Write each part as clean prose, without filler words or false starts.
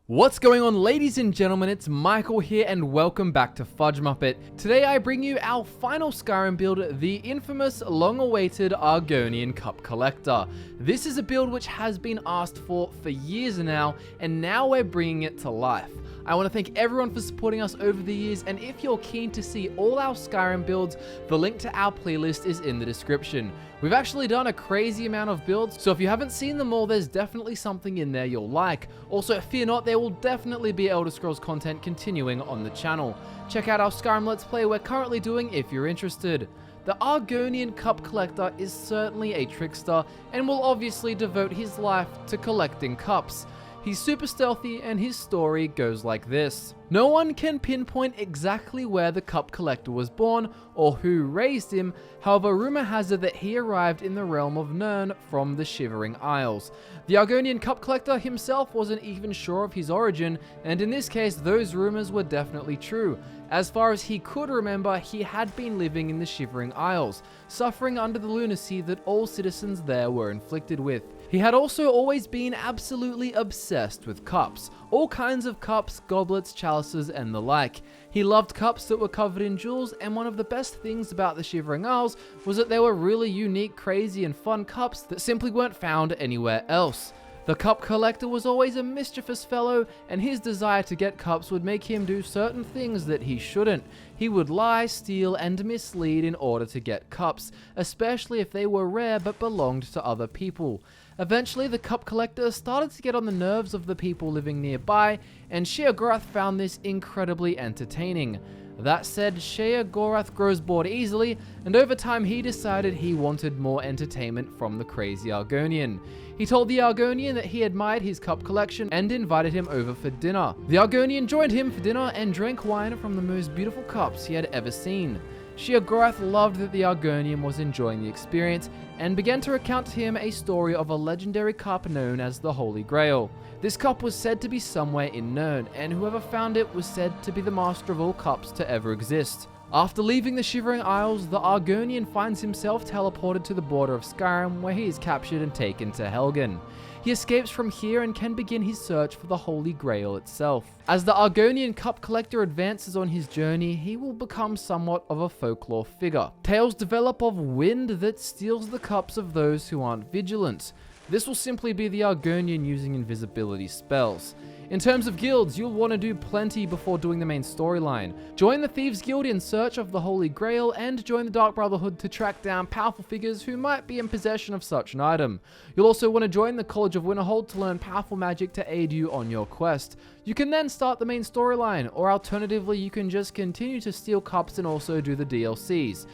What's going on, ladies and gentlemen? It's Michael here and welcome back to FudgeMuppet. Today I bring you our final Skyrim build, the infamous long-awaited Argonian Cup Collector. This is a build which has been asked for years now, and now we're bringing it to life. I want to thank everyone for supporting us over the years, and if you're keen to see all our Skyrim builds, the link to our playlist is in the description. We've actually done a crazy amount of builds, so if you haven't seen them all, there's definitely something in there you'll like. Also, fear not, there will definitely be Elder Scrolls content continuing on the channel. Check out our Skyrim Let's Play we're currently doing if you're interested. The Argonian Cup Collector is certainly a trickster, and will obviously devote his life to collecting cups. He's super stealthy, and his story goes like this. No one can pinpoint exactly where the Cup Collector was born, or who raised him. However, rumor has it that he arrived in the realm of Nirn from the Shivering Isles. The Argonian Cup Collector himself wasn't even sure of his origin, and in this case, those rumors were definitely true. As far as he could remember, he had been living in the Shivering Isles, suffering under the lunacy that all citizens there were inflicted with. He had also always been absolutely obsessed with cups. All kinds of cups, goblets, chalices, and the like. He loved cups that were covered in jewels, and one of the best things about the Shivering Isles was that they were really unique, crazy, and fun cups that simply weren't found anywhere else. The Cup Collector was always a mischievous fellow, and his desire to get cups would make him do certain things that he shouldn't. He would lie, steal, and mislead in order to get cups, especially if they were rare but belonged to other people. Eventually, the Cup Collector started to get on the nerves of the people living nearby, and Sheogorath found this incredibly entertaining. That said, Sheogorath grows bored easily, and over time he decided he wanted more entertainment from the crazy Argonian. He told the Argonian that he admired his cup collection and invited him over for dinner. The Argonian joined him for dinner and drank wine from the most beautiful cups he had ever seen. Sheogorath loved that the Argonian was enjoying the experience and began to recount to him a story of a legendary cup known as the Holy Grail. This cup was said to be somewhere in Nirn, and whoever found it was said to be the master of all cups to ever exist. After leaving the Shivering Isles, the Argonian finds himself teleported to the border of Skyrim, where he is captured and taken to Helgen. He escapes from here and can begin his search for the Holy Grail itself. As the Argonian Cup Collector advances on his journey, he will become somewhat of a folklore figure. Tales develop of wind that steals the cups of those who aren't vigilant. This will simply be the Argonian using invisibility spells. In terms of guilds, you'll want to do plenty before doing the main storyline. Join the Thieves Guild in search of the Holy Grail, and join the Dark Brotherhood to track down powerful figures who might be in possession of such an item. You'll also want to join the College of Winterhold to learn powerful magic to aid you on your quest. You can then start the main storyline, or alternatively you can just continue to steal cups and also do the DLCs.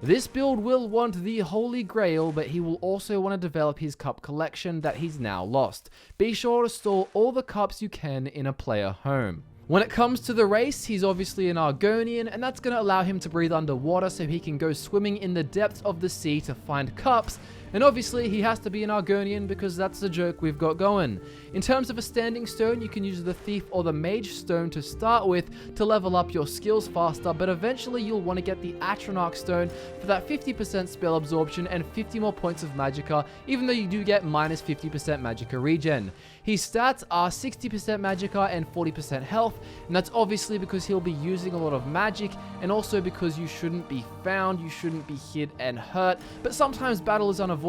This build will want the Holy Grail, but he will also want to develop his cup collection that he's now lost. Be sure to store all the cups you can in a player home. When it comes to the race, he's obviously an Argonian, and that's going to allow him to breathe underwater so he can go swimming in the depths of the sea to find cups. And obviously he has to be an Argonian because that's the joke we've got going. In terms of a standing stone, you can use the Thief or the Mage stone to start with to level up your skills faster, but eventually you'll want to get the Atronach stone for that 50% spell absorption and 50 more points of magicka, even though you do get minus 50% magicka regen. His stats are 60% magicka and 40% health, and that's obviously because he'll be using a lot of magic, and also because you shouldn't be found, you shouldn't be hit and hurt, but sometimes battle is unavoidable.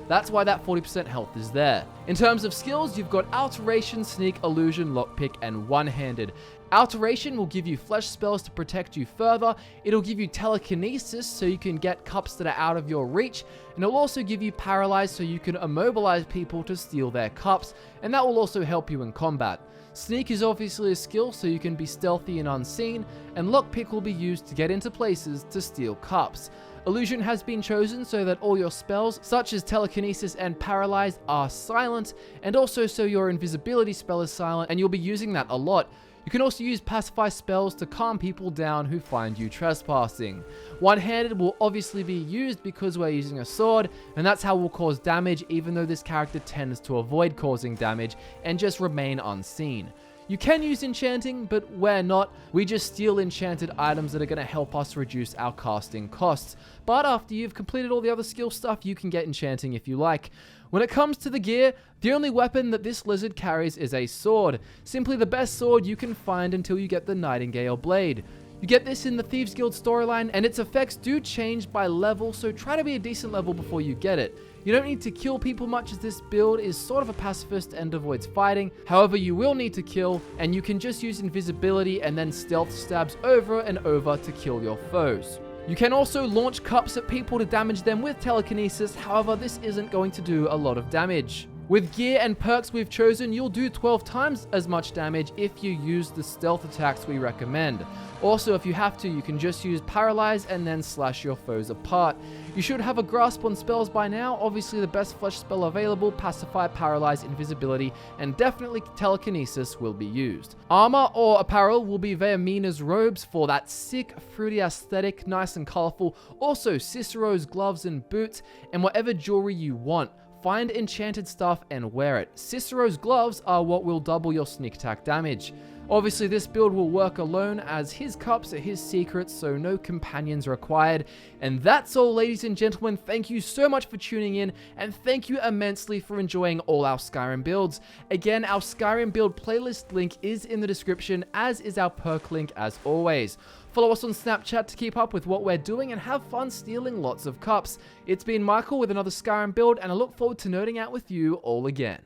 That's why that 40% health is there. In terms of skills, you've got Alteration, Sneak, Illusion, Lockpick, and One-Handed. Alteration will give you flesh spells to protect you further. It'll give you Telekinesis so you can get cups that are out of your reach, and it'll also give you Paralyze so you can immobilize people to steal their cups, and that will also help you in combat. Sneak is obviously a skill so you can be stealthy and unseen, and Lockpick will be used to get into places to steal cups. Illusion has been chosen so that all your spells, such as Telekinesis and Paralyze, are silent, and also so your invisibility spell is silent, and you'll be using that a lot. You can also use pacify spells to calm people down who find you trespassing. One-handed will obviously be used because we're using a sword, and that's how we'll cause damage, even though this character tends to avoid causing damage and just remain unseen. You can use enchanting, but we're not. We just steal enchanted items that are going to help us reduce our casting costs. But after you've completed all the other skill stuff, you can get enchanting if you like. When it comes to the gear, the only weapon that this lizard carries is a sword. Simply the best sword you can find until you get the Nightingale Blade. You get this in the Thieves Guild storyline, and its effects do change by level, so try to be a decent level before you get it. You don't need to kill people much, as this build is sort of a pacifist and avoids fighting. However, you will need to kill, and you can just use invisibility and then stealth stabs over and over to kill your foes. You can also launch cups at people to damage them with telekinesis, however this isn't going to do a lot of damage. With gear and perks we've chosen, you'll do 12 times as much damage if you use the stealth attacks we recommend. Also, if you have to, you can just use Paralyze and then slash your foes apart. You should have a grasp on spells by now. Obviously, the best flesh spell available, Pacify, Paralyze, Invisibility, and definitely Telekinesis will be used. Armor or apparel will be Veamina's robes for that sick, fruity aesthetic, nice and colorful. Also, Cicero's gloves and boots, and whatever jewelry you want. Find enchanted stuff and wear it. Cicero's gloves are what will double your sneak attack damage. Obviously, this build will work alone, as his cups are his secrets, so no companions required. And that's all, ladies and gentlemen. Thank you so much for tuning in, and thank you immensely for enjoying all our Skyrim builds. Again, our Skyrim build playlist link is in the description, as is our perk link as always. Follow us on Snapchat to keep up with what we're doing and have fun stealing lots of cups. It's been Michael with another Skyrim build, and I look forward to nerding out with you all again.